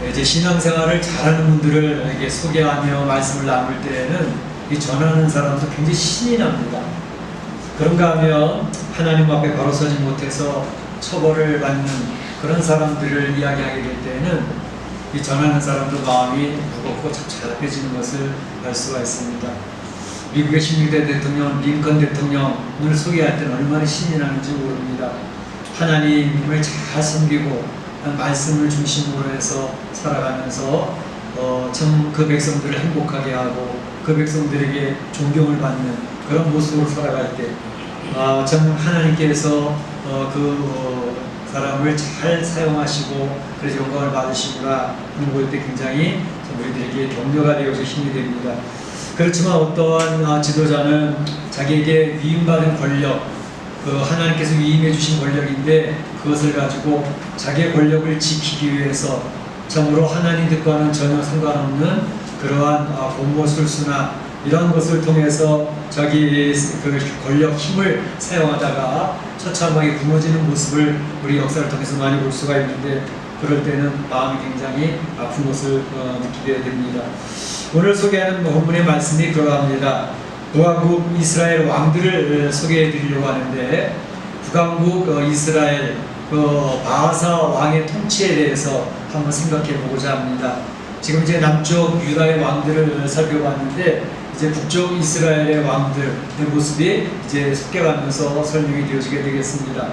이제 신앙생활을 잘하는 분들을 이렇게 소개하며 말씀을 나눌 때에는 이 전하는 사람도 굉장히 신이 납니다. 그런가 하면 하나님 앞에 바로 서지 못해서 처벌을 받는 그런 사람들을 이야기하게 될 때에는 이 전하는 사람도 마음이 무겁고 착잡해지는 것을 알 수가 있습니다. 미국의 16대 대통령 링컨 대통령을 소개할 때는 얼마나 신이 나는지 모릅니다. 하나님을 잘 섬기고 말씀을 중심으로 해서 살아가면서 참 그 백성들을 행복하게 하고 그 백성들에게 존경을 받는 그런 모습으로 살아갈 때 참 하나님께서 그 사람을 잘 사용하시고 그래서 영광을 받으시구나 하는 걸 때 굉장히 우리들에게 격려가 되어서 힘이 됩니다. 그렇지만 어떠한 지도자는 자기에게 위임받은 권력, 그 하나님께서 위임해 주신 권력인데 그것을 가지고 자기의 권력을 지키기 위해서 참으로 하나님 뜻과는 전혀 상관없는 그러한 공모술수나 이런 것을 통해서 자기 그 권력 힘을 사용하다가 처참하게 무너지는 모습을 우리 역사를 통해서 많이 볼 수가 있는데 그럴 때는 마음이 굉장히 아픈 것을 느끼게 됩니다. 오늘 소개하는 본문의 말씀이 그러합니다. 북왕국 이스라엘 왕들을 소개해 드리려고 하는데 북왕국 이스라엘 바하사 왕의 통치에 대해서 한번 생각해 보고자 합니다. 지금 이제 남쪽 유다의 왕들을 살펴봤는데 이제 북쪽 이스라엘의 왕들의 모습이 이제 섞여가면서 설명이 되어지게 되겠습니다.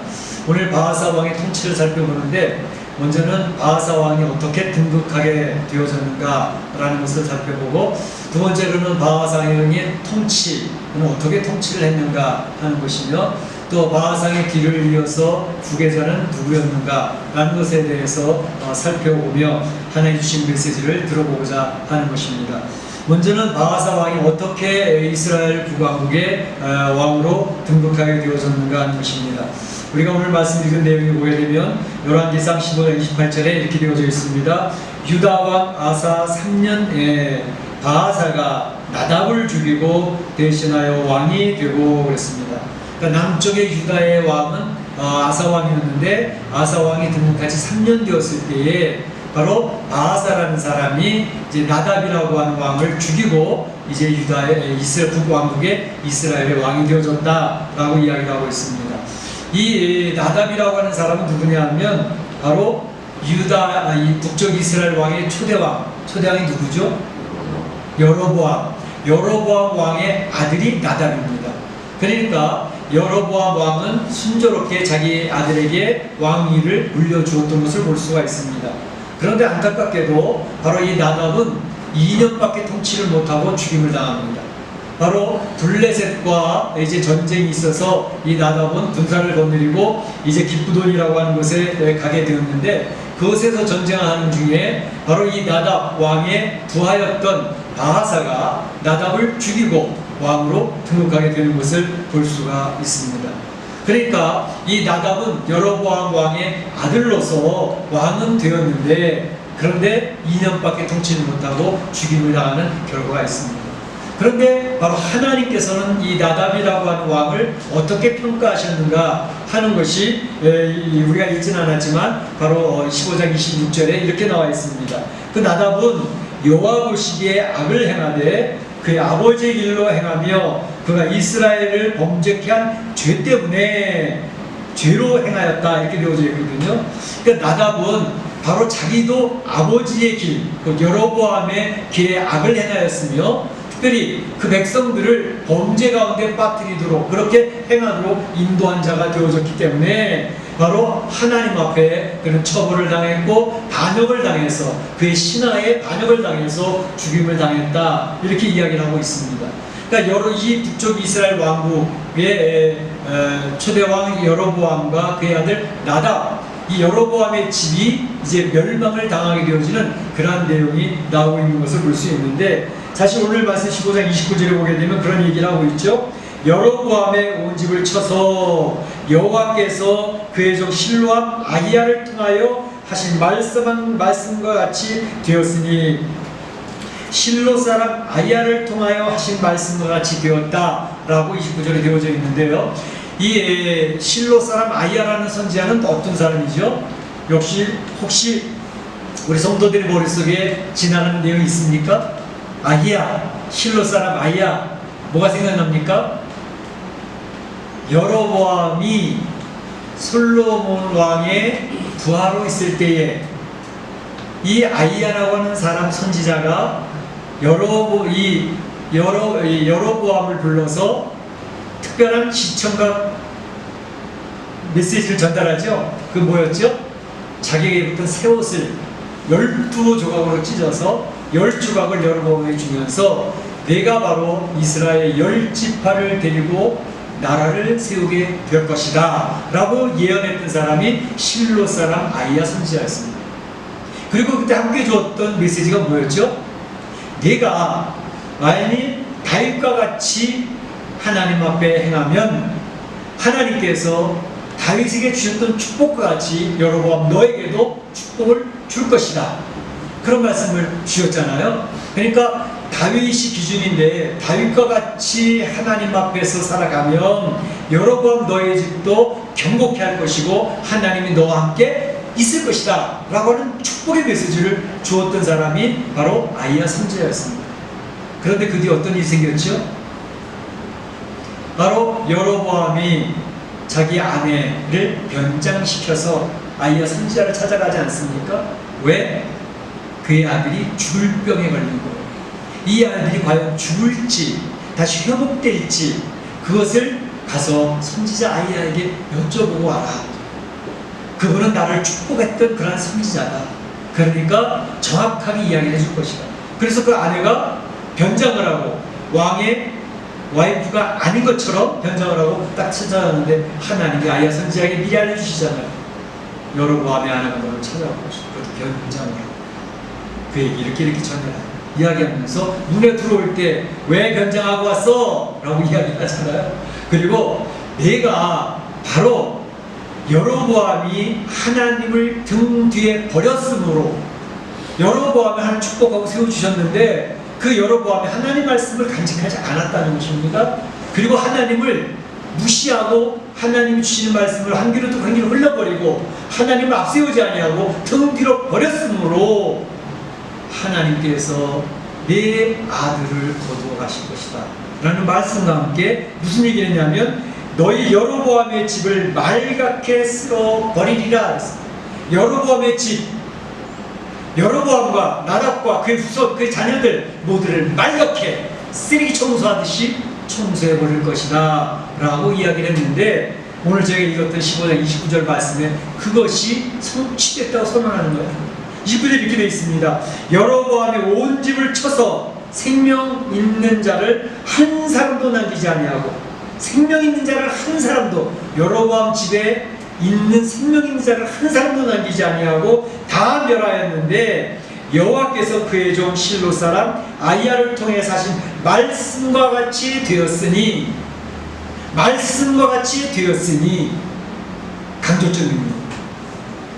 오늘 바하사 왕의 통치를 살펴보는데 먼저는 바하사 왕이 어떻게 등극하게 되어졌는가라는 것을 살펴보고 두 번째로는 바하사 왕의 통치는 어떻게 통치를 했는가 하는 것이며 또 바하사의 길을 이어서 후계자는 누구였는가라는 것에 대해서 살펴보며 하나님 주신 메시지를 들어보고자 하는 것입니다. 먼저는 바하사 왕이 어떻게 이스라엘 북왕국의 왕으로 등극하게 되어졌는가 하는 것입니다. 우리가 오늘 말씀드린 내용을 보게 되면 열왕기상 15장 28절에 이렇게 되어져 있습니다. 유다 왕 아사 3년에 바하사가 나답을 죽이고 대신하여 왕이 되고 그랬습니다. 그러니까 남쪽의 유다의 왕은 아사 왕이었는데 아사 왕이 등극한 지 3년 되었을 때에 바로 바하사라는 사람이 이제 나답이라고 하는 왕을 죽이고 이제 유다의 이스라엘 북왕국의 이스라엘의 왕이 되어졌다라고 이야기를 하고 있습니다. 이 나답이라고 하는 사람은 누구냐 하면 바로 유다 이 북쪽 이스라엘 왕의 초대왕이 누구죠? 여로보암 왕의 아들이 나답입니다. 그러니까 여로보암 왕은 순조롭게 자기 아들에게 왕위를 물려주었던 것을 볼 수가 있습니다. 그런데 안타깝게도 바로 이 나답은 2년밖에 통치를 못하고 죽임을 당합니다. 바로 블레셋과 이제 전쟁이 있어서 이 나답은 군사를 거느리고 이제 기브돈이라고 하는 곳에 가게 되었는데 그곳에서 전쟁하는 중에 바로 이 나답 왕의 부하였던 바하사가 나답을 죽이고 왕으로 등극하게 되는 것을 볼 수가 있습니다. 그러니까 이 나답은 여로보암 왕의 아들로서 왕은 되었는데 그런데 2년밖에 통치를 못하고 죽임을 당하는 결과가 있습니다. 그런데 바로 하나님께서는 이 나답이라고 하는 왕을 어떻게 평가하셨는가 하는 것이 우리가 읽지는 않았지만 바로 15장 26절에 이렇게 나와 있습니다. 그 나답은 여호와 보시기에 악을 행하되 그의 아버지의 길로 행하며 그가 이스라엘을 범죄케 한 죄 때문에 죄로 행하였다 이렇게 되어져 있거든요. 그러니까 나답은 바로 자기도 아버지의 길, 여로보암의 길에 악을 행하였으며 특별히 그 백성들을 범죄 가운데 빠뜨리도록 그렇게 행하도록 인도한 자가 되어졌기 때문에 바로 하나님 앞에 그런 처벌을 당했고 반역을 당해서 그의 신하에 반역을 당해서 죽임을 당했다 이렇게 이야기를 하고 있습니다. 그러니까 이 북쪽 이스라엘 왕국의 초대왕 여로보암과 그의 아들 나답 이 여로보암의 집이 이제 멸망을 당하게 되어지는 그러한 내용이 나오고 있는 것을 볼 수 있는데 사실 오늘 말씀 15장 29절에 보게 되면 그런 얘기를 하고 있죠. 여로보암의 온 집을 쳐서 여호와께서 그의 종 실로암 아히야를 통하여 하신 말씀과 같이 되었으니 실로 사람 아히야를 통하여 하신 말씀과 같이 되었다라고 29절에 되어져 있는데요. 이 실로 사람 아히야라는 선지자는 어떤 사람이죠? 역시 혹시 우리 성도들의 머릿속에 지나가는 내용이 있습니까? 아히야, 실로 사람 아히야. 뭐가 생각납니까? 여로보암이 솔로몬 왕의 부하로 있을 때에 이 아히야라고 하는 사람 선지자가 여로보암을 불러서 특별한 시청각 메시지를 전달하죠. 그 뭐였죠? 자기에게 입던 새 옷을 12조각으로 찢어서 10조각을 여로보암에게 주면서 내가 바로 이스라엘 10지파를 데리고 나라를 세우게 될 것이다 라고 예언했던 사람이 실로 사람 아히야 선지자였습니다. 그리고 그때 함께 주었던 메시지가 뭐였죠? 네가 만일 다윗과 같이 하나님 앞에 행하면 하나님께서 다윗에게 주셨던 축복과 같이 여로보암 너에게도 축복을 줄 것이다. 그런 말씀을 주셨잖아요. 그러니까 다윗이 기준인데 다윗과 같이 하나님 앞에서 살아가면 여로보암 너의 집도 견고케 할 것이고 하나님이 너와 함께 있을 것이다 라고 하는 축복의 메시지를 주었던 사람이 바로 아히야 선지자였습니다. 그런데 그 뒤에 어떤 일이 생겼죠? 바로 여로보암이 자기 아내를 변장시켜서 아히야 선지자를 찾아가지 않습니까? 왜? 그의 아들이 죽을 병에 걸린 거예요. 이 아들이 과연 죽을지 다시 회복될지 그것을 가서 선지자 아히야에게 여쭤보고 와라. 그분은 나를 축복했던 그런 선지자다. 그러니까 정확하게 이야기를 해줄 것이다. 그래서 그 아내가 변장을 하고 왕의 와이프가 아닌 것처럼 변장을 하고 딱 찾아가는데 하나님이 아히야 선지자에게 미리 알려주시잖아요. 여로보암의 아내가 너를 찾아오고 있어. 그것도 변장을 하고 그 얘기 이렇게 전해라 이야기하면서 눈에 들어올 때 왜 변장하고 왔어? 라고 이야기하잖아요. 그리고 내가 바로 여로보암이 하나님을 등 뒤에 버렸으므로 여로보암을 하나님 축복하고 세워주셨는데 그 여로보암이 하나님 말씀을 간직하지 않았다는 것입니다. 그리고 하나님을 무시하고 하나님이 주시는 말씀을 한 귀로 듣고 한 귀로 흘려버리고 하나님을 앞세우지 아니하고 등 뒤로 버렸으므로 하나님께서 내 아들을 거두어 가실 것이다 라는 말씀과 함께 무슨 얘기를 했냐면 너희 여로보암의 집을 말갛게 쓸어 버리리라. 여로보암의 집, 여로보암과 나답과 그의 후손, 그의 자녀들 모두를 말갛게 쓰레기 청소하듯이 청소해 버릴 것이다 라고 이야기를 했는데 오늘 제가 읽었던 15장 29절 말씀에 그것이 성취됐다고 선언하는 거예요. 29절 이렇게 되어 있습니다. 여로보암이 온 집을 쳐서 생명 있는 자를 한 사람도 남기지 아니하고 생명 있는 자를 한 사람도 여로보암 집에 있는 생명 있는 자를 한 사람도 남기지 아니하고 다 멸하였는데 여호와께서 그의 종 실로 사람 아히야를 통해 사신 말씀과 같이 되었으니 강조점입니다.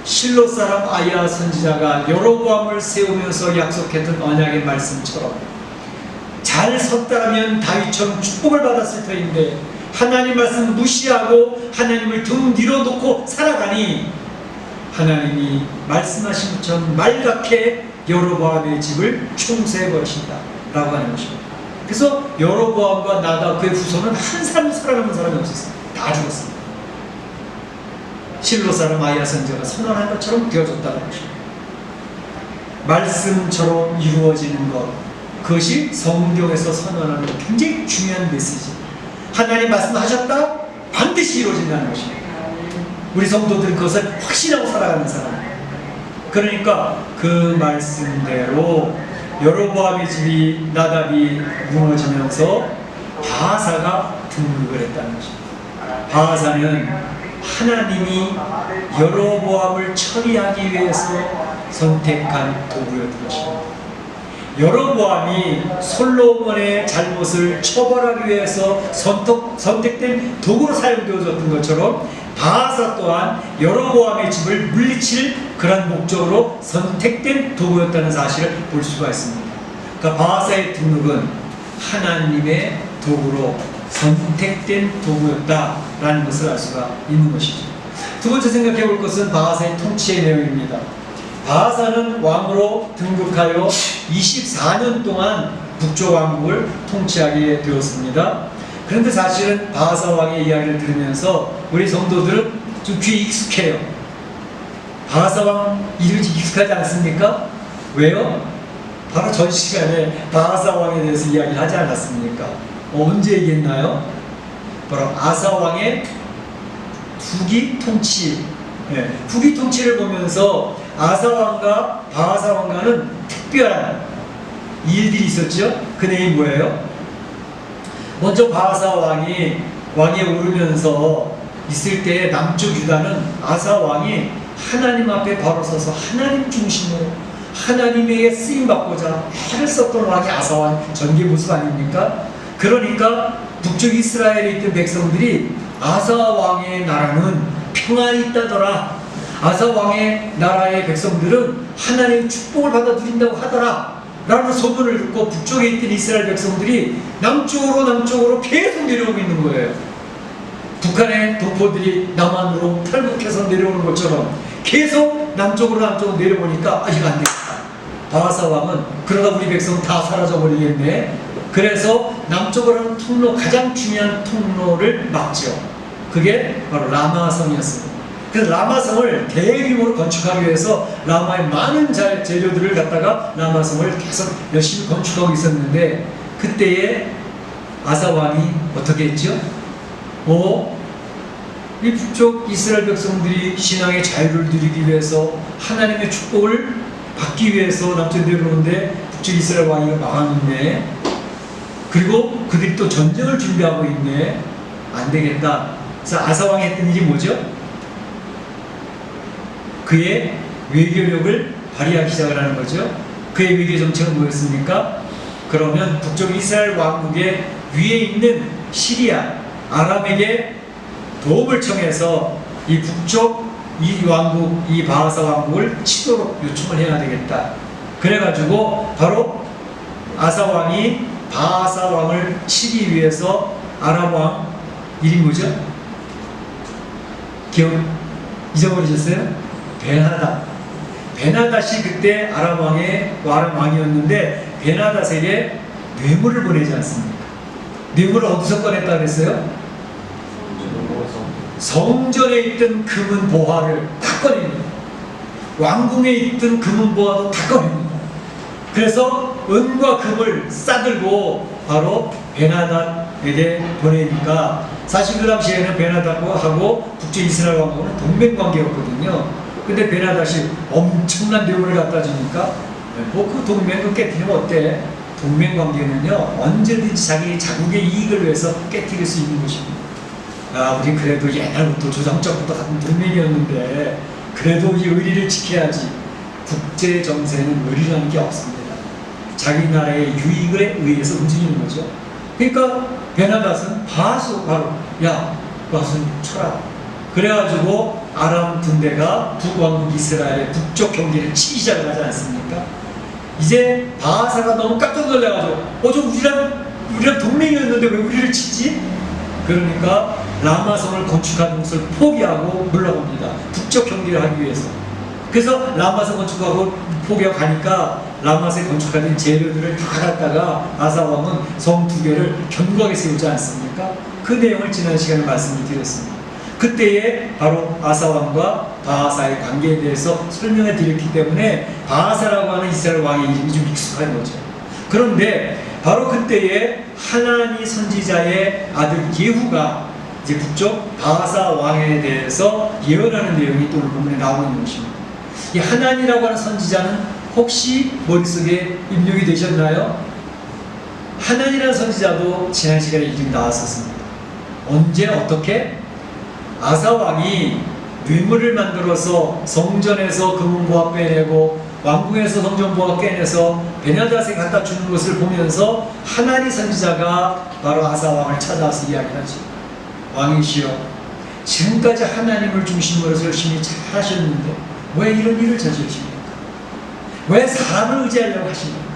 실로 사람 아히야 선지자가 여로보암을 세우면서 약속했던 언약의 말씀처럼 잘 섰다면 다윗처럼 축복을 받았을 터인데 하나님 말씀 무시하고 하나님을 등 뒤로 놓고 살아가니 하나님이 말씀하신 것처럼 말갛게 여로보암의 집을 총세해 버리신다 라고 하는 것입니다. 그래서 여로보암과 나답 그의 후손은 한 사람도 살아남은 사람이 없었어요. 다 죽었습니다. 실로 사람 아히야 선지자가 선언한 것처럼 되어졌다는 것입니다. 말씀처럼 이루어지는 것, 그것이 성경에서 선언하는 굉장히 중요한 메시지. 하나님 말씀하셨다? 반드시 이루어진다는 것입니다. 우리 성도들은 그것을 확신하고 살아가는 사람. 그러니까 그 말씀대로 여로보암의 집이 나답이 무너지면서 바하사가 등극을 했다는 것입니다. 바하사는 하나님이 여로보암을 처리하기 위해서 선택한 도구였던 것입니다. 여로보암이 솔로몬의 잘못을 처벌하기 위해서 선택된 도구로 사용되어졌던 것처럼 바하사 또한 여로보암의 집을 물리칠 그런 목적으로 선택된 도구였다는 사실을 볼 수가 있습니다. 그러니까 바하사의 등극은 하나님의 도구로 선택된 도구였다라는 것을 알 수가 있는 것이죠. 두 번째 생각해 볼 것은 바하사의 통치의 내용입니다. 바하사는 왕으로 등극하여 24년 동안 북쪽 왕국을 통치하게 되었습니다. 그런데 사실은 바하사 왕의 이야기를 들으면서 우리 성도들은 좀 귀에 익숙해요. 바하사 왕 이름이 익숙하지 않습니까? 왜요? 바로 전 시간에 바하사 왕에 대해서 이야기를 하지 않았습니까? 언제 얘기했나요? 바로 아사 왕의 후기 통치. 후기 통치를 보면서 아사 왕과 바하사 왕과는 특별한 일들이 있었죠. 그 내용이 뭐예요? 먼저 바하사 왕이 왕에 오르면서 있을 때 남쪽 유다는 아사 왕이 하나님 앞에 바로 서서 하나님 중심으로 하나님에게 쓰임받고자 애를 썼던 왕이 아사 왕 전개 모습 아닙니까? 그러니까 북쪽 이스라엘에 있던 백성들이 아사 왕의 나라는 평안이 있다더라. 아사 왕의 나라의 백성들은 하나님의 축복을 받아 누린다고 하더라 라는 소문을 듣고 북쪽에 있던 이스라엘 백성들이 남쪽으로 계속 내려오고 있는 거예요. 북한의 동포들이 남한으로 탈북해서 내려오는 것처럼 계속 남쪽으로 내려오니까 이거 안 되겠다. 바하사 왕은 그러다 우리 백성 다 사라져 버리겠네. 그래서 남쪽으로 하는 통로, 가장 중요한 통로를 막죠. 그게 바로 라마성이었습니다. 그래서 라마성을 대규모로 건축하기 위해서 라마의 많은 재료들을 갖다가 라마성을 계속 열심히 건축하고 있었는데, 그때에 아사 왕이 어떻게 했죠? 이 북쪽 이스라엘 백성들이 신앙의 자유를 누리기 위해서 하나님의 축복을 받기 위해서 남쪽에 내려오는데 북쪽 이스라엘 왕이 망하는데, 그리고 그들이 또 전쟁을 준비하고 있네. 안 되겠다. 그래서 아사 왕이 했던 일이 뭐죠? 그의 외교력을 발휘하기 시작을 하는 거죠. 그의 외교 정책은 뭐였습니까? 그러면 북쪽 이스라엘 왕국의 위에 있는 시리아, 아람에게 도움을 청해서 이 북쪽 이 왕국, 이 바하사 왕국을 치도록 요청을 해야 되겠다. 그래가지고 바로 아사 왕이 바하사 왕을 치기 위해서 아람 왕 이름이 뭐죠? 기억 잊어버리셨어요? 베나닷이 그때 아람 왕이었는데 베나닷에게 뇌물을 보내지 않습니까? 뇌물을 어디서 꺼냈다 그랬어요? 성전에 있던 금은 보화를 다 꺼냅니다. 왕궁에 있던 금은 보화도 다 꺼냅니다. 그래서 은과 금을 싸들고 바로 베나닷에게 보내니까, 사실 그 당시에는 베나닷하고 북쪽 이스라엘 왕국은 동맹관계였거든요. 근데 베나닷이 엄청난 뇌물을 갖다 주니까 그 동맹을 깨뜨리면 어때? 동맹관계는요 언제든지 자기 자국의 이익을 위해서 깨뜨릴 수 있는 것입니다. 우리 그래도 옛날부터 조정적부터 같은 동맹이었는데 그래도 이 의리를 지켜야지. 국제 정세는 의리라는 게 없습니다. 자기 나라의 유익에 의해서 움직이는 거죠. 그러니까 베나닷은 바로 밭은 쳐라. 그래가지고 아람 군대가 북왕국 이스라엘의 북쪽 경계를 치기 시작을 하지 않습니까? 이제 바하사가 너무 깜짝 놀라가지고 우리랑 동맹이었는데 왜 우리를 치지? 그러니까 라마성을 건축하는 것을 포기하고 물러갑니다. 북쪽 경계를 하기 위해서. 그래서 라마성 건축하고 포기하고 가니까 라마성에 건축하는 재료들을 다 갖다가 아사 왕은 성 두 개를 견고하게 세우지 않습니까? 그 내용을 지난 시간에 말씀을 드렸습니다. 그때에 바로 아사 왕과 바하사의 관계에 대해서 설명해 드렸기 때문에 바하사라고 하는 이스라엘 왕의 이름이 좀 익숙한 거죠. 그런데 바로 그때에 하나니 선지자의 아들 예후가 이제 북쪽 바하사 왕에 대해서 예언하는 내용이 또 오늘 본문에 나오는 것입니다. 이 하나니라고 하는 선지자는 혹시 머릿속에 입력이 되셨나요? 하나니라는 선지자도 지난 시간에 이름이 나왔었습니다. 언제 어떻게? 아사 왕이 뇌물을 만들어서 성전에서 금은보화 빼내고 왕궁에서 성전보화 깨내서 베냐닷에 갖다 주는 것을 보면서 하나니 선지자가 바로 아사 왕을 찾아와서 이야기하죠. 왕이시여, 지금까지 하나님을 중심으로 열심히 잘 하셨는데 왜 이런 일을 저지르십니까? 왜 사람을 의지하려고 하십니까?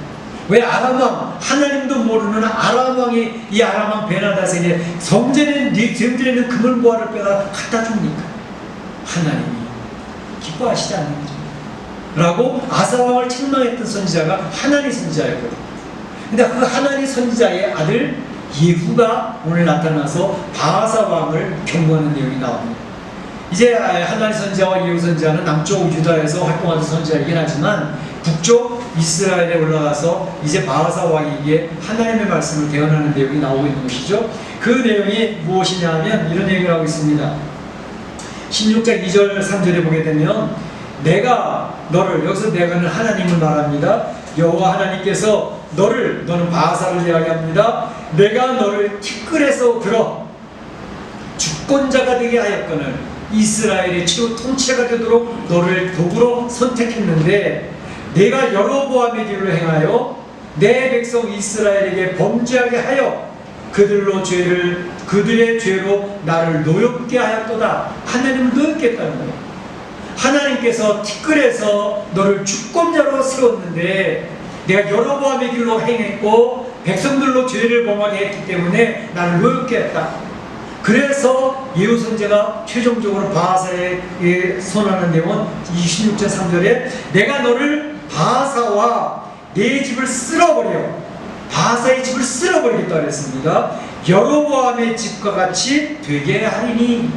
왜 아람왕, 하나님도 모르는 아람왕이 이 아람왕 베나닷에게 성전에 있는 금은보화를 빼다 갖다 줍니까? 하나님이 기뻐하시지 않는 거죠. 라고 아사왕을 책망했던 선지자가 하나니 선지자였거든요. 근데 그 하나니 선지자의 아들 예후가 오늘 나타나서 바하사 왕을 경고하는 내용이 나옵니다. 이제 하나니 선지자와 예후 선지자는 남쪽 유다에서 활동하던 선지자이긴 하지만 북쪽 이스라엘에 올라가서 이제 바하사 왕에게 하나님의 말씀을 대언하는 내용이 나오고 있는 것이죠. 그 내용이 무엇이냐 하면 이런 얘기를 하고 있습니다. 16장 2절 3절에 보게 되면 내가 너를, 여기서 내가는 하나님을 말합니다. 여호와 하나님께서 너는 바하사를 이야기합니다. 내가 너를 티끌에서 들어 주권자가 되게 하였거늘 이스라엘의 최후 통치자가 되도록 너를 도구로 선택했는데 내가 여로보암의 길로 행하여 내 백성 이스라엘에게 범죄하게 하여 그들의 죄로 나를 노엽게 하였도다. 하나님을 노엽게 했다는 거예요. 하나님께서 티끌에서 너를 주권자로 세웠는데 내가 여로보암의 길로 행했고 백성들로 죄를 범하게 했기 때문에 나를 노엽게 했다. 그래서 예후 선지자가 최종적으로 바하사에 선언하는 내용은 26절 3절에 내가 너를 바하사와 내 집을 쓸어버려 바하사의 집을 쓸어버리겠다 그랬습니다. 여로보암의 집과 같이 되게 하리니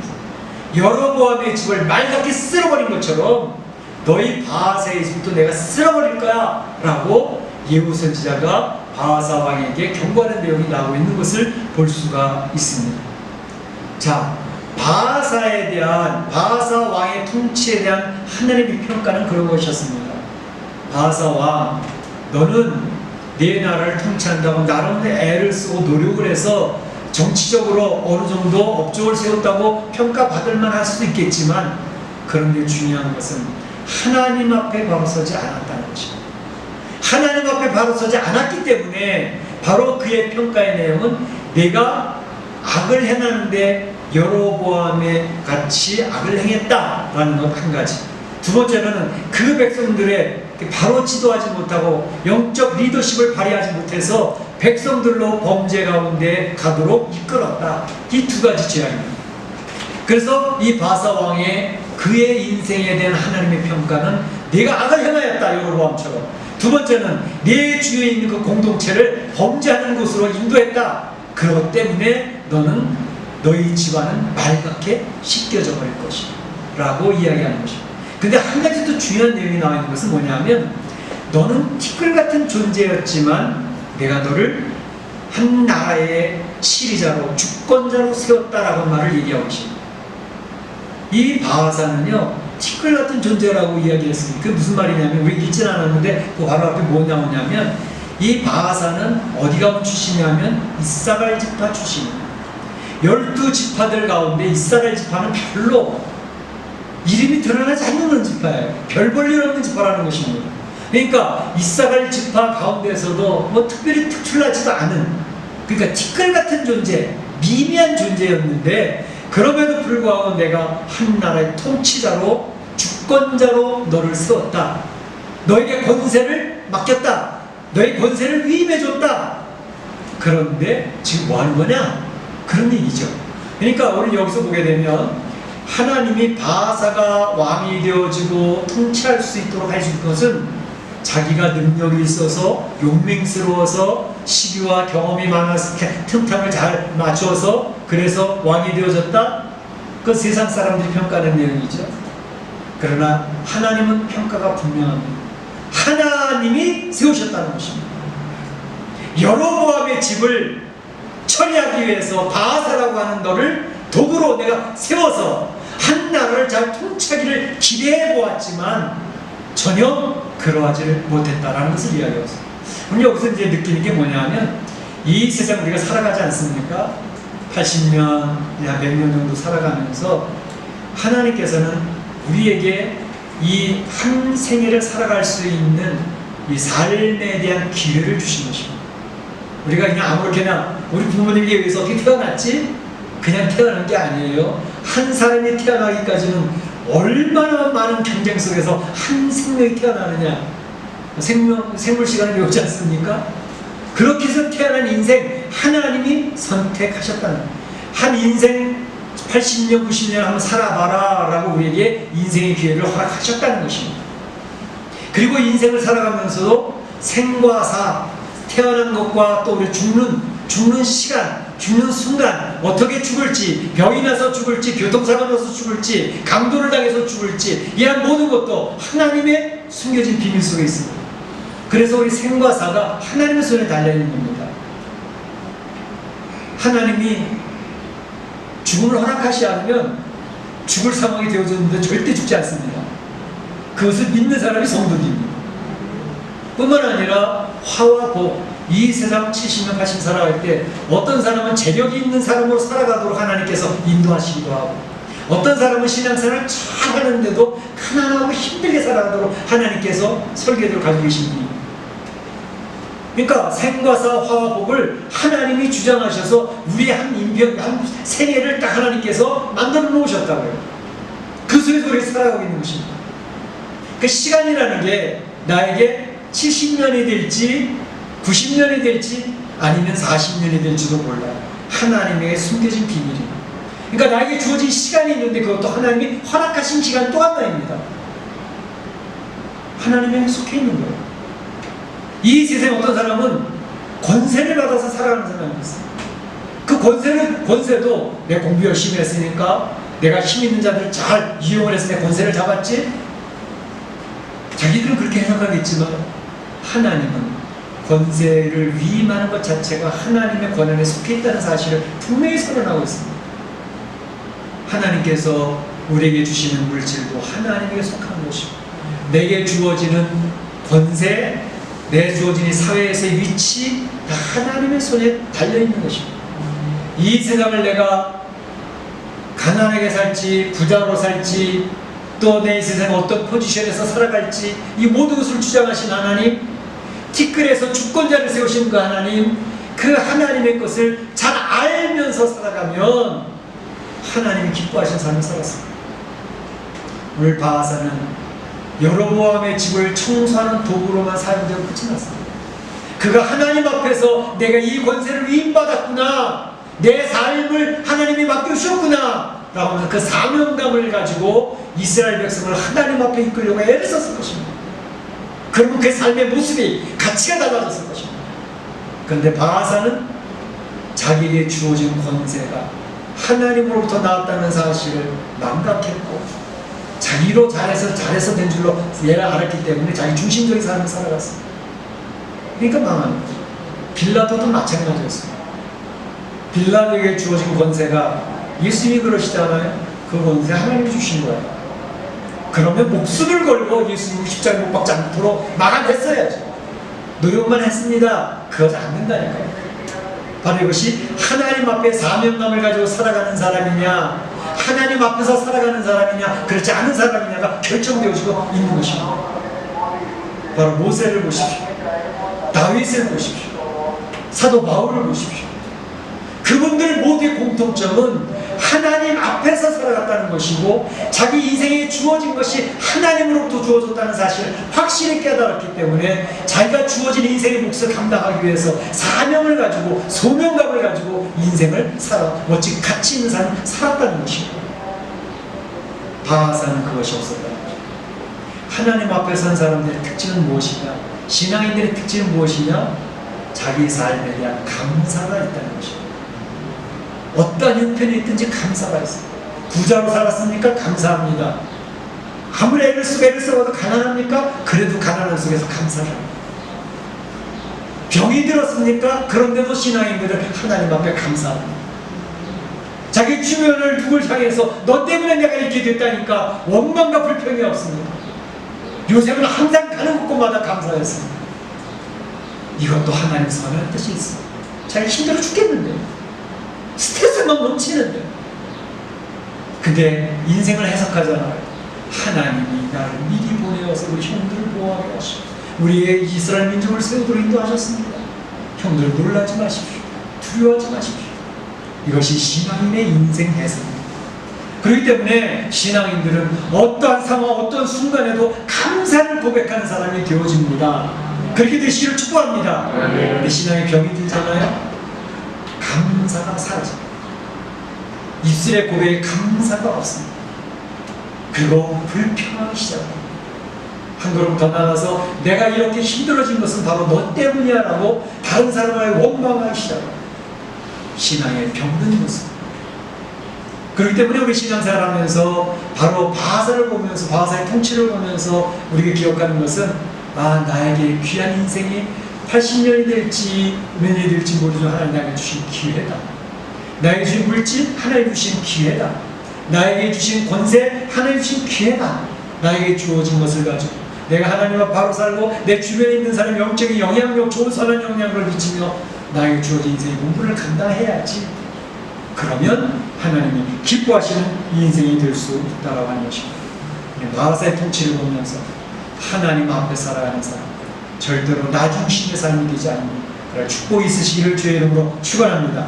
여로보암의 집을 맑게 쓸어버린 것처럼 너희 바하사의 집도 내가 쓸어버릴 거야 라고 예후 선지자가 바하사 왕에게 경고하는 내용이 나오고 있는 것을 볼 수가 있습니다. 자, 바하사 왕의 통치에 대한 하나님의 평가는 그런 것이었습니다. 바하사 왕, 너는 내 나라를 통치한다고 나름대로 애를 쓰고 노력을 해서 정치적으로 어느 정도 업적을 세웠다고 평가받을 만할 수도 있겠지만 그런데 중요한 것은 하나님 앞에 바로 서지 않았다는 것입니다. 하나님 앞에 바로 서지 않았기 때문에 바로 그의 평가의 내용은 내가 악을 행하는데 여로보암에 같이 악을 행했다라는 것 한 가지. 두 번째는 그 백성들의 바로 지도하지 못하고 영적 리더십을 발휘하지 못해서 백성들로 범죄 가운데 가도록 이끌었다. 이 두 가지 죄악입니다. 그래서 이 바하사 왕의 그의 인생에 대한 하나님의 평가는 내가 악을 행하였다 여로보암처럼. 두 번째는 내 주위에 있는 그 공동체를 범죄하는 곳으로 인도했다. 그것 때문에 너희 집안은 맑게 씻겨져 버릴 것이다 라고 이야기하는 것입니다. 근데 한 가지 더 중요한 내용이 나와 있는 것은 뭐냐면 너는 티끌 같은 존재였지만 내가 너를 한 나라의 치리자로 주권자로 세웠다라고 말을 얘기하고 있습니다. 이 바하사는요 티끌 같은 존재라고 이야기했습니다. 그게 무슨 말이냐면 우리 읽진 않았는데 그 바로 앞에 뭐 나오냐면 이 바하사는 어디 가문 출신이냐면 이사갈 지파 출신입니다. 12지파들 가운데 이스라엘 지파는 별로 이름이 드러나지 않는 지파예요. 별 볼 일 없는 지파라는 것입니다. 그러니까 이스라엘 지파 가운데서도 뭐 특별히 특출나지도 않은, 그러니까 티끌 같은 존재, 미미한 존재였는데 그럼에도 불구하고 내가 한 나라의 통치자로 주권자로 너를 세웠다. 너에게 권세를 맡겼다. 너의 권세를 위임해줬다. 그런데 지금 뭐 하는 거냐? 그런 얘기죠. 그러니까 오늘 여기서 보게 되면 하나님이 바하사가 왕이 되어지고 통치할 수 있도록 해줄 것은 자기가 능력이 있어서 용맹스러워서 시기와 경험이 많아서 틈탕을 잘 맞춰서 그래서 왕이 되어졌다? 그 세상 사람들이 평가하는 내용이죠. 그러나 하나님은 평가가 분명합니다. 하나님이 세우셨다는 것입니다. 여로보암의 집을 처리하기 위해서 바하사라고 하는 너를 도구로 내가 세워서 한 나라를 잘 통치하기를 기대해 보았지만 전혀 그러하지를 못했다라는 것을 이야기했어요. 그럼 여기서 이제 느끼는 게 뭐냐면 이 세상 우리가 살아가지 않습니까? 80년, 100년 정도 살아가면서 하나님께서는 우리에게 이 한 생애를 살아갈 수 있는 이 삶에 대한 기회를 주신 것입니다. 우리가 그냥 아무렇게나 우리 부모님에 의해서 어떻게 태어났지? 그냥 태어난 게 아니에요. 한 사람이 태어나기까지는 얼마나 많은 경쟁 속에서 한 생명이 태어나느냐. 생물 시간을 배우지 않습니까? 그렇게 해서 태어난 인생 하나님이 선택하셨다는 거예요. 한 인생 80년, 90년 한번 살아봐라 라고 우리에게 인생의 기회를 허락하셨다는 것입니다. 그리고 인생을 살아가면서도 생과 사, 태어난 것과 또 우리 죽는 시간, 죽는 순간, 어떻게 죽을지, 병이 나서 죽을지, 교통사고 나서 죽을지, 강도를 당해서 죽을지, 이런 모든 것도 하나님의 숨겨진 비밀 속에 있습니다. 그래서 우리 생과 사가 하나님의 손에 달려있는 겁니다. 하나님이 죽음을 허락하지 않으면 죽을 상황이 되어졌는데 절대 죽지 않습니다. 그것을 믿는 사람이 성도입니다. 뿐만 아니라 화와 복, 이 세상 70년 80년 살아갈 때 어떤 사람은 재력이 있는 사람으로 살아가도록 하나님께서 인도하시기도 하고, 어떤 사람은 신앙생활을 잘 하는데도 가난하고 힘들게 살아가도록 하나님께서 설계도를 가지고 계신 분입니다. 그러니까 생과 사, 화와 복을 하나님이 주장하셔서 우리의 한 생애를 딱 하나님께서 만들어 놓으셨다고요. 그 속에서 우리가 살아가고 있는 것입니다. 그 시간이라는 게 나에게 70년이 될지 90년이 될지 아니면 40년이 될지도 몰라요. 하나님에게 숨겨진 비밀입니다. 그러니까 나에게 주어진 시간이 있는데 그것도 하나님이 허락하신 시간 또 하나입니다. 하나님에게 속해 있는 거예요. 이 세상에 어떤 사람은 권세를 받아서 살아가는 사람이 있어요. 그 권세도 내 공부 열심히 했으니까, 내가 힘 있는 자들을 잘 이용을 해서 내 권세를 잡았지? 자기들은 그렇게 생각하겠지만 하나님은 권세를 위임하는 것 자체가 하나님의 권한에 속해 있다는 사실을 분명히 선언하고 있습니다. 하나님께서 우리에게 주시는 물질도 하나님에게 속한 것이고, 내게 주어지는 권세, 내 주어진 이 사회에서의 위치 다 하나님의 손에 달려있는 것입니다. 이 세상을 내가 가난하게 살지 부자로 살지 또 내 세상에 어떤 포지션에서 살아갈지 이 모든 것을 주장하신 하나님, 티끌에서 주권자를 세우신 그 하나님, 그 하나님의 것을 잘 알면서 살아가면 하나님이 기뻐하신 삶을 살았습니다. 오늘 바하사는 여로보암의 집을 청소하는 도구로만 사용되고 끝이 났습니다. 그가 하나님 앞에서 내가 이 권세를 위임받았구나, 내 삶을 하나님이 맡겨주셨구나 라고 하는 그 사명감을 가지고 이스라엘 백성을 하나님 앞에 이끌려고 애를 썼을 것입니다. 그러면 그 삶의 모습이 가치가 달라졌을 것입니다. 그런데 바하사는 자기에게 주어진 권세가 하나님으로부터 나왔다는 사실을 망각했고 자기로 잘해서 된 줄로 얘가 알았기 때문에 자기 중심적인 삶을 살아갔습니다. 그러니까 망합니다. 빌라도도 마찬가지였습니다. 빌라도에게 주어진 권세가 예수님이 그러시잖아요. 그 권세 하나님이 주신 거예요. 그러면 목숨을 걸고 예수님 십자가에 못 박지 않도록 막아냈어야죠. 노력만 했습니다. 그러지 않는다니까요. 바로 이것이 하나님 앞에 사명감을 가지고 살아가는 사람이냐, 하나님 앞에서 살아가는 사람이냐, 그렇지 않은 사람이냐가 결정되어지고 있는 것입니다. 바로 모세를 보십시오. 다윗을 보십시오. 사도 바울을 보십시오. 그분들 모두의 공통점은 하나님 앞에서 살아갔다는 것이고 자기 인생에 주어진 것이 하나님으로부터 주어졌다는 사실을 확실히 깨달았기 때문에 자기가 주어진 인생의 몫을 감당하기 위해서 사명을 가지고 소명감을 가지고 인생을 멋지게 가치 있는 삶을 살았다는 것입니다. 바하사는 그것이 없었다는 것입니다. 하나님 앞에 선 사람들의 특징은 무엇이냐, 신앙인들의 특징은 무엇이냐, 자기 삶에 대한 감사가 있다는 것입니다. 어떠한 형편이 있든지 감사가 있습니다. 부자로 살았습니까? 감사합니다. 아무리 애를 써봐도 가난합니까? 그래도 가난한 속에서 감사를 합니다. 병이 들었습니까? 그런데도 신앙인들은 하나님 앞에 감사합니다. 자기 주변을 누굴 향해서 너 때문에 내가 이렇게 됐다니까 원망과 불평이 없습니다. 요셉은 항상 가는 곳마다 감사했습니다. 이것도 하나님 선한 뜻이 있습니다. 자기 힘들어 죽겠는데, 스트레스만 넘치는데, 근데 인생을 해석하잖아요. 하나님이 나를 미리 보내어서 우리 형들을 보호하게 하시고 우리의 이스라엘 민족을 세우도록 인도하셨습니다. 형들 놀라지 마십시오. 두려워하지 마십시오. 이것이 신앙인의 인생 해석입니다. 그렇기 때문에 신앙인들은 어떠한 상황, 어떤 순간에도 감사를 고백하는 사람이 되어집니다. 그렇게 되시기를 축복합니다. 근데 신앙의 병이 들잖아요. 감사가 사라집니다. 입술의 고백에 감사가 없습니다. 그리고 불평하기 시작합니다. 한 걸음 더 나가서 내가 이렇게 힘들어진 것은 바로 너 때문이야 라고 다른 사람을 원망하기 시작합니다. 신앙의 병든 모습. 그렇기 때문에 우리 신앙생활 하면서 바로 바하사를 보면서, 바하사의 통치를 보면서 우리가 기억하는 것은, 나에게 귀한 인생이 80년이 될지 몇 년이 될지 모르지만 하나님 나에게 주신 기회다. 나에게 주신 물질 하나님 주신 기회다. 나에게 주신 권세 하나님 주신 기회다. 나에게 주어진 것을 가지고 내가 하나님과 바로 살고 내 주변에 있는 사람 영적인 영향력, 좋은 선한 영향을 미치며 나에게 주어진 인생의 본분을 감당해야지. 그러면 하나님이 기뻐하시는 이 인생이 될 수 있다라고 하는 것입니다. 바하사의 통치를 보면서 하나님 앞에 살아가는 사람, 절대로 나 중심의 삶이 되지 않는 축복이 있으시기를 주의 이름으로 축원합니다.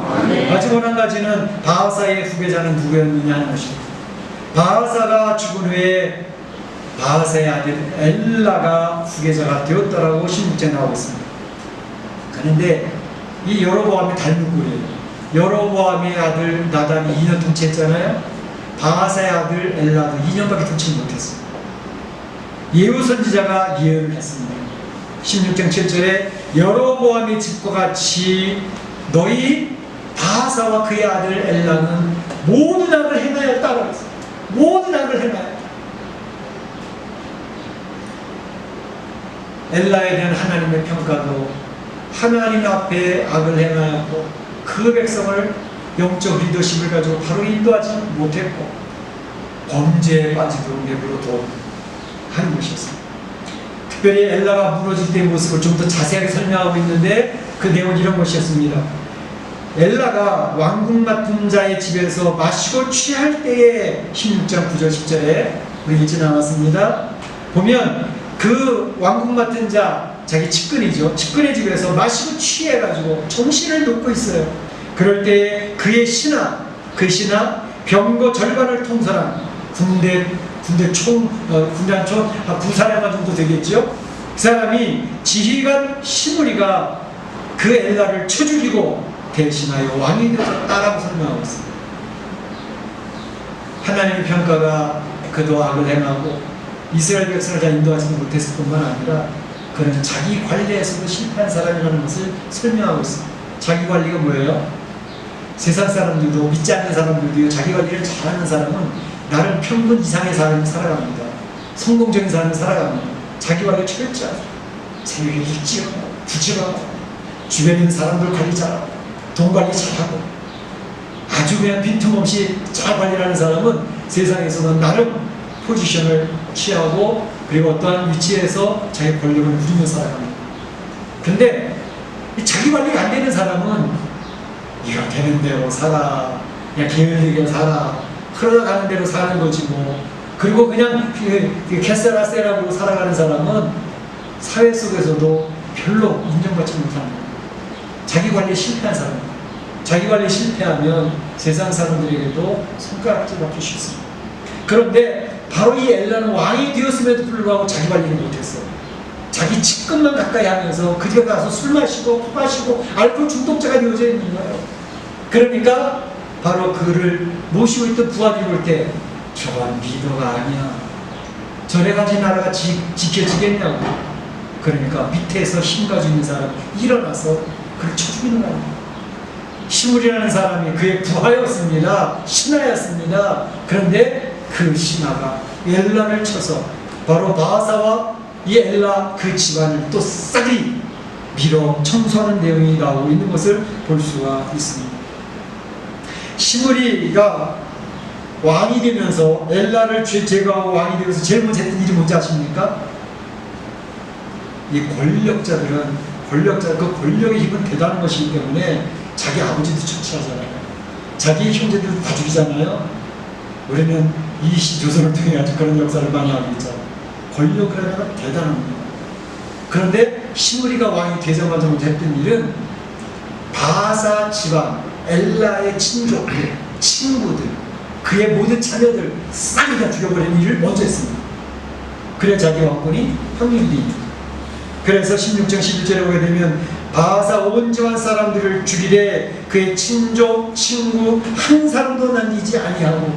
마지막 한 가지는 바하사의 후계자는 누구였느냐 하는 것입니다. 바하사가 죽은 후에 바하사의 아들 엘라가 후계자가 되었다라고 16절에 나오고 있습니다. 그런데 이 여로보암의 닮은 꼴이에요. 여로보암의 아들 나답이 2년 통치했잖아요. 바하사의 아들 엘라도 2년밖에 통치 못했어요. 예후 선지자가 예언을 했습니다. 16장 7절에 여로보암의 집과 같이 너희 바하사와 그의 아들 엘라는 모든 악을 행하였다고 했어요. 모든 악을 행하였다. 엘라에 대한 하나님의 평가도 하나님 앞에 악을 행하였고 그 백성을 영적 리더십을 가지고 바로 인도하지 못했고 범죄에 빠지도록 내버려둬 하는 것이었습니다. 특별히 엘라가 무너질 때의 모습을 좀 더 자세하게 설명하고 있는데 그 내용은 이런 것이었습니다. 엘라가 왕국 맡은 자의 집에서 마시고 취할 때에 16장 9절 10절에 우리 읽지 않았습니다. 보면 그 왕국 맡은 자, 자기 측근이죠. 측근의 집에서 마시고 취해가지고 정신을 놓고 있어요. 그럴 때 그의 신하 병거 절반을 통솔한 군대 한 총 9사령관 정도 되겠죠. 그 사람이 지휘관 시므리가 그 엘라를 쳐 죽이고 대신하여 왕이 되었다라고 설명하고 있습니다. 하나님의 평가가 그도 악을 행하고 이스라엘 백성을 잘 인도하지 못했을 뿐만 아니라 그는 자기 관리에서도 실패한 사람이라는 것을 설명하고 있습니다. 자기 관리가 뭐예요? 세상 사람들도 믿지 않는 사람들도 자기 관리를 잘하는 사람은 나름 평균 이상의 삶을 살아갑니다. 성공적인 삶을 살아갑니다. 자기 관리 철저하죠. 새벽에 일찍 일어나고 부지런하고 주변에 있는 사람들 관리 잘하고 돈 관리 잘하고 아주 그냥 빈틈없이 잘 관리하는 사람은 세상에서는 나름 포지션을 취하고 그리고 어떠한 위치에서 자기 권력을 누리며 살아갑니다. 근데 자기 관리가 안 되는 사람은 이거 되는 대로 살아, 그냥 게을리게 살아, 흘러가는 대로 사는 거지 뭐. 그리고 그냥 캐세라세라고 살아가는 사람은 사회 속에서도 별로 인정받지 못하는 거예요. 자기 관리에 실패한 사람입니다. 자기 관리에 실패하면 세상 사람들에게도 손가락질 받기 쉽습니다. 그런데 바로 이 엘라는 왕이 되었음에도 불구하고 자기 관리를 못했어요. 자기 측근만 가까이 하면서 그 집에 가서 술 마시고 코 마시고 알코올 중독자가 되어져 있는 거예요. 그러니까 바로 그를 모시고 있던 부하들이 볼 때 저건 리더가 아니야. 전에 가진 나라가 지켜지겠냐고. 그러니까 밑에서 힘 가지고 있는 사람이 일어나서 그를 쳐 죽이는 거예요. 시므리라는 사람이 그의 부하였습니다. 신하였습니다. 그런데 그 신하가 엘라를 쳐서 바로 바하사와 이 엘라 그 집안을 또 싹이 밀어 청소하는 내용이 나오고 있는 것을 볼 수가 있습니다. 시므리가 왕이 되면서 엘라를 제거하고 왕이 되면서 제일 먼저 했던 일이 뭔지 아십니까? 이 권력자들은 그 권력의 힘은 대단한 것이기 때문에 자기 아버지도 처치하잖아요. 자기 형제들도 다 죽이잖아요. 우리는 이 조선을 통해 아주 그런 역사를 많이 하고 있잖아요. 권력을 하면 대단합니다. 그런데 시므리가 왕이 되자마자 먼저 했던 일은 바하사 집안, 엘라의 친족들, 친구들, 그의 모든 자녀들 싹 다 죽여버리는 일을 먼저 했습니다. 그래야 자기 왕권이 확립됩니다. 그래서 16장 11절에 보게 되면 바하사 온 집안 사람들을 죽이되 그의 친족, 친구 한 사람도 남기지 아니하고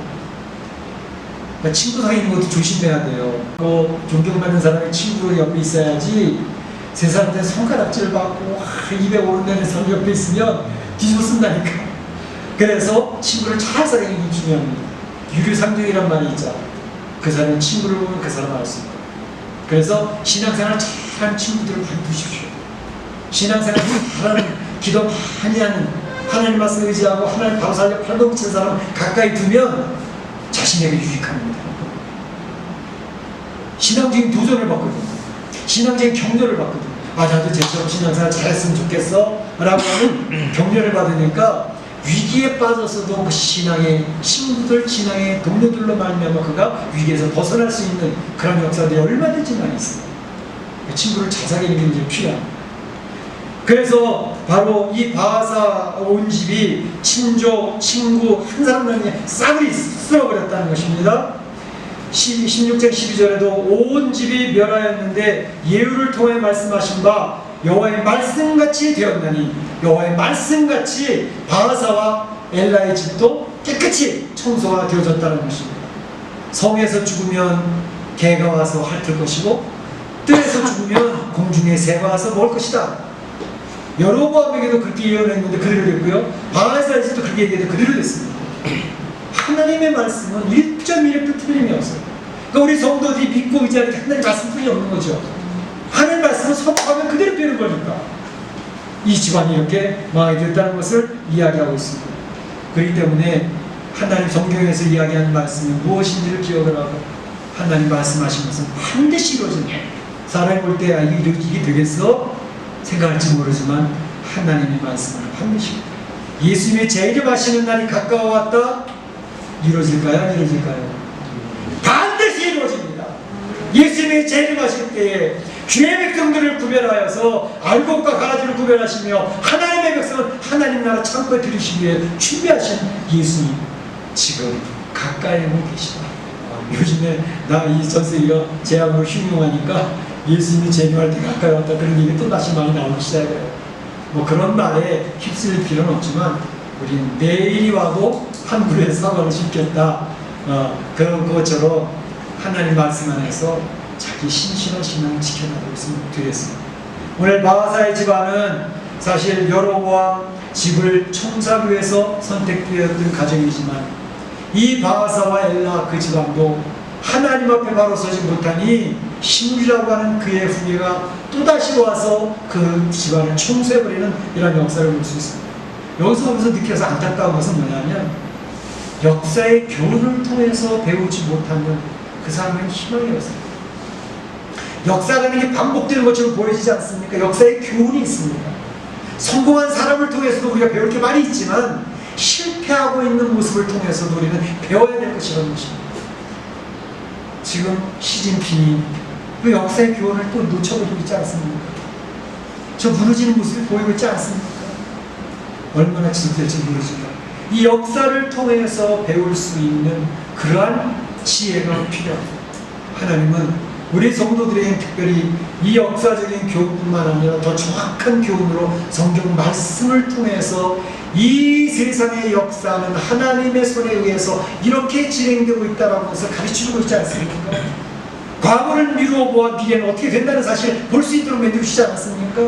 그러니까 친구 사귀는 것도 조심해야 돼요. 존경받는 사람이 친구 옆에 있어야지 세 사람한테 손가락질 받고 입에 오른다는 사람 옆에 있으면 뒤집어 쓴다니까. 그래서 친구를 잘 사귀는 게 중요합니다. 유류상종이란 말이 있죠. 그 사람의 친구를 보면 그 사람을 알 수 있다. 그래서 신앙생활 잘하는 친구들을 많이 두십시오. 신앙생활 잘하는, 기도 많이 하는, 하나님 말씀 의지하고 하나님 바로 살려 팔도붙이는 사람 가까이 두면 자신에게 유익합니다. 신앙적인 도전을 받거든요. 신앙적인 격려를 받거든요. 나도 제처럼 신앙생활 잘했으면 좋겠어 라고 하는 격려를 받으니까 위기에 빠졌어도 그 신앙의 친구들, 신앙의 동료들로 말미암아 그가 위기에서 벗어날 수 있는 그런 역사들이 얼마든지 많이 있습니다. 그 친구를 잘 사귀는 게 이제 필요합니다. 그래서 바로 이 바하사 온 집이 친족, 친구 한 사람만이 싸그리 쓸어버렸다는 것입니다. 16장 12절에도 온 집이 멸하였는데 예후를 통해 말씀하신 바 여호와의 말씀같이 되었나니, 여호와의 말씀같이 바하사와 엘라의 집도 깨끗이 청소가 되어졌다는 것입니다. 성에서 죽으면 개가 와서 핥을 것이고 뜰에서 죽으면 공중에 새가 와서 먹을 것이다. 여로보암에게도 그렇게 예언했는데 그대로 됐고요, 바하사의 집도 그렇게 얘기해도 그대로 됐습니다. 하나님의 말씀은 1.1도 틀림이 없어요. 그러니까 우리 성도들이 믿고 의지하는 게 하나님의 말씀뿐이 없는 거죠. 하나님의 말씀은 선포하면 그대로 되는 거니까 이 집안이 이렇게 망하게 됐다는 것을 이야기하고 있습니다. 그렇기 때문에 하나님 성경에서 이야기하는 말씀이 무엇인지를 기억을 하고 하나님 말씀하신 것은 반드시 이루어진다. 사람이 볼 때 이게 되겠어? 생각할지 모르지만 하나님의 말씀은 반드시, 예수님의 재림하시는 날이 가까워왔다. 이루어질까요? 안 이루어질까요? 반드시 이루어집니다. 예수님의 재림하실 때에 주의 백성들을 구별하여서 알곡과 가라지를 구별하시며 하나님의 백성은 하나님 나라 창고에 들이시기 위해 준비하신 예수님 지금 가까이 오고 계시다. 요즘에 나 이 전세기가 제약으로 흉흉하니까 예수님이 재림할 때 가까이 왔다 그런 얘기 또 다시 많이 나오기 시작해요. 뭐 그런 말에 휩쓸릴 필요는 없지만 우리는 내일이 와도 한 그루의 사과를 심겠다. 그런 것처럼 하나님 말씀 안에서 자기 신실한 신앙을 지켜나가고 있으면 되겠습니다. 오늘 바하사의 집안은 사실 여로보암 집을 청소하기 위해서 선택되었던 가정이지만 이 바하사와 엘라 그 집안도 하나님 앞에 바로 서지 못하니 신우라고 하는 그의 후계가 또다시 와서 그 집안을 청소해버리는 이런 역사를 볼 수 있습니다. 여기서 보면서 느껴서 안타까운 것은 뭐냐면 역사의 교훈을 통해서 배우지 못하면 그 사람은 희망이 없습니다. 역사라는 게 반복되는 것처럼 보여지지 않습니까? 역사의 교훈이 있습니다. 성공한 사람을 통해서도 우리가 배울 게 많이 있지만 실패하고 있는 모습을 통해서도 우리는 배워야 될 것이라는 것입니다. 지금 시진핑이 그 역사의 교훈을 또 놓쳐버리고 있지 않습니까? 저 무너지는 모습이 보이고 있지 않습니까? 얼마나 지속될지 모르지만 이 역사를 통해서 배울 수 있는 그러한 지혜가 필요합니다. 하나님은 우리 성도들에게 특별히 이 역사적인 교훈뿐만 아니라 더 정확한 교훈으로 성경 말씀을 통해서 이 세상의 역사는 하나님의 손에 의해서 이렇게 진행되고 있다는 것을 가르쳐주고 있지 않습니까? 과거를 미루어 보아 미래는 어떻게 된다는 사실을 볼 수 있도록 만들어주시지 않았습니까?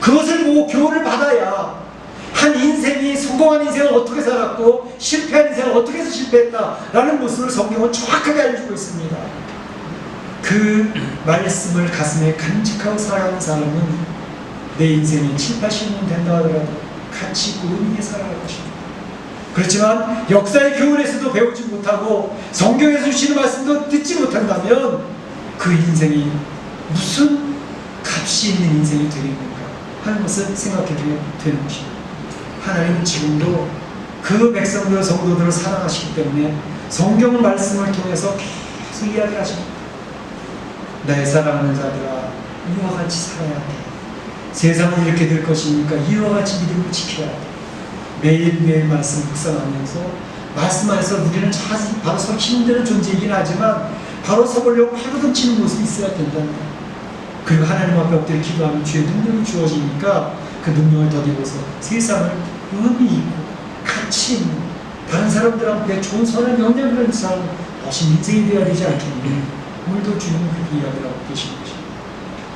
그것을 보고 교훈을 받아야 한 인생이 성공한 인생을 어떻게 살았고 실패한 인생을 어떻게 해서 실패했다라는 모습을 성경은 정확하게 알려주고 있습니다. 그 말씀을 가슴에 간직하고 살아가는 사람은 내 인생이 7, 80년 된다 하더라도 가치 있고 의미 있게 살아갈 것입니다. 그렇지만 역사의 교훈에서도 배우지 못하고 성경에서 주시는 말씀도 듣지 못한다면 그 인생이 무슨 값이 있는 인생이 되겠는가 하는 것을 생각해보게 되는 것입니다. 하나님은 지금도 그 백성들, 성도들을 사랑하시기 때문에 성경 말씀을 통해서 계속 이야기하십니다. 나의 사랑하는 자들아, 이와 같이 살아야 돼. 세상은 이렇게 될 것이니까 이와 같이 믿음을 지켜야 돼. 매일매일 말씀 묵상하면서 말씀 안에서 우리는 바로 서 힘드는 존재이긴 하지만 바로 서보려고 팔로던 치는 모습이 있어야 된다는 거예요. 그리고 하나님 앞에 엎드려 기도하면 주의 능력이 주어지니까 그 능력을 덧입어서 세상을 의미 있고 가치 있는 다른 사람들한테 좋은 선한 영향을 하는 사람 멋진 인생이 되어야 되지 않겠니? 오늘도 주님은 그렇게 이야기하고 계신 것입니다.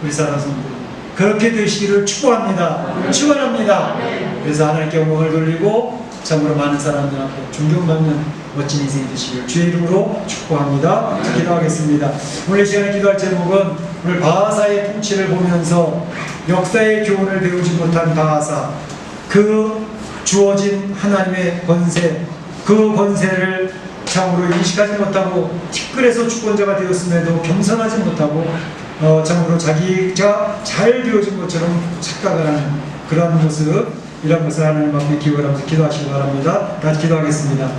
우리 사랑하는 성도들, 그렇게 되시기를 축복합니다. 축원합니다. 그래서 하나님께 영광을 돌리고 참으로 많은 사람들 앞에 존경받는 멋진 인생이 되시기를 주의 이름으로 축복합니다. 기도하겠습니다. 오늘 시간에 기도할 제목은 오늘 바하사의 통치를 보면서 역사의 교훈을 배우지 못한 바하사, 그 주어진 하나님의 권세, 그 권세를 참으로 인식하지 못하고 티끌에서 주권자가 되었음에도 겸손하지 못하고 참으로 자기가 잘 되어진 것처럼 착각을 하는 그러한 모습, 이런 것을 하나님 앞에 기울여서 기도하시기 바랍니다. 같이 기도하겠습니다.